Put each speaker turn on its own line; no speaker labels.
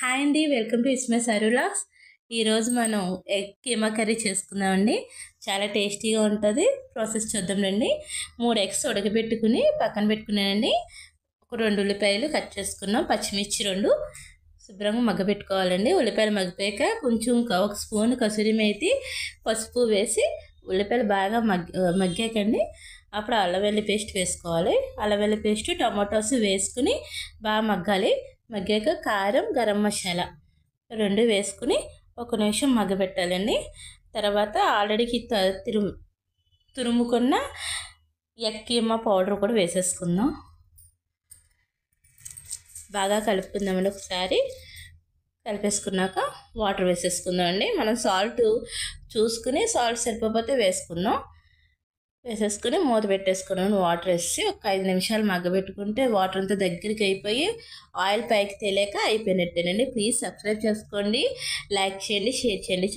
Hi అండి, welcome to ఇస్మై సరులాస్. ఈరోజు మనం ఎగ్ కీమా కర్రీ చేసుకుందామండి. చాలా టేస్టీగా ఉంటుంది. ప్రాసెస్ చూద్దాంలేండి. 3 ఎగ్స్ ఉడకబెట్టుకుని పక్కన పెట్టుకున్నానండి. ఒక 2 ఉల్లిపాయలు కట్ చేసుకున్నాం. పచ్చిమిర్చి 2 శుభ్రంగా మగ్గబెట్టుకోవాలండి. ఉల్లిపాయలు మగ్గిపోయాక కొంచెం ఒక స్పూన్ కసూరి మేతి, పసుపు వేసి ఉల్లిపాయలు బాగా మగ్గాకండి అప్పుడు అల్లం వెల్లుల్లి పేస్ట్ వేసుకోవాలి. అల్లం వెల్లుల్లి పేస్ట్, టమాటోస్ వేసుకుని బాగా మగ్గాలి. మగ్గాక కారం, గరం మసాలా 2 వేసుకుని ఒక నిమిషం మగ్గబెట్టాలండి. తర్వాత ఆల్రెడీ తురుముకున్న ఎగ్ కీమా పౌడర్ కూడా వేసేసుకుందాం. బాగా కలుపుకుందామండి. ఒకసారి కలిపేసుకున్నాక వాటర్ వేసేసుకుందామండి. మనం సాల్ట్ చూసుకుని సాల్ట్ సరిపోతే వేసుకుందాం. వేసేసుకుని మూత పెట్టేసుకున్నాం. వాటర్ వేసి ఒక 5 నిమిషాలు మగ్గబెట్టుకుంటే వాటర్ అంతా దగ్గరికి అయిపోయి ఆయిల్ పైకి తేలేక అయిపోయినట్టేనండి. ప్లీజ్ సబ్స్క్రైబ్ చేసుకోండి, లైక్ చేయండి, షేర్ చేయండి.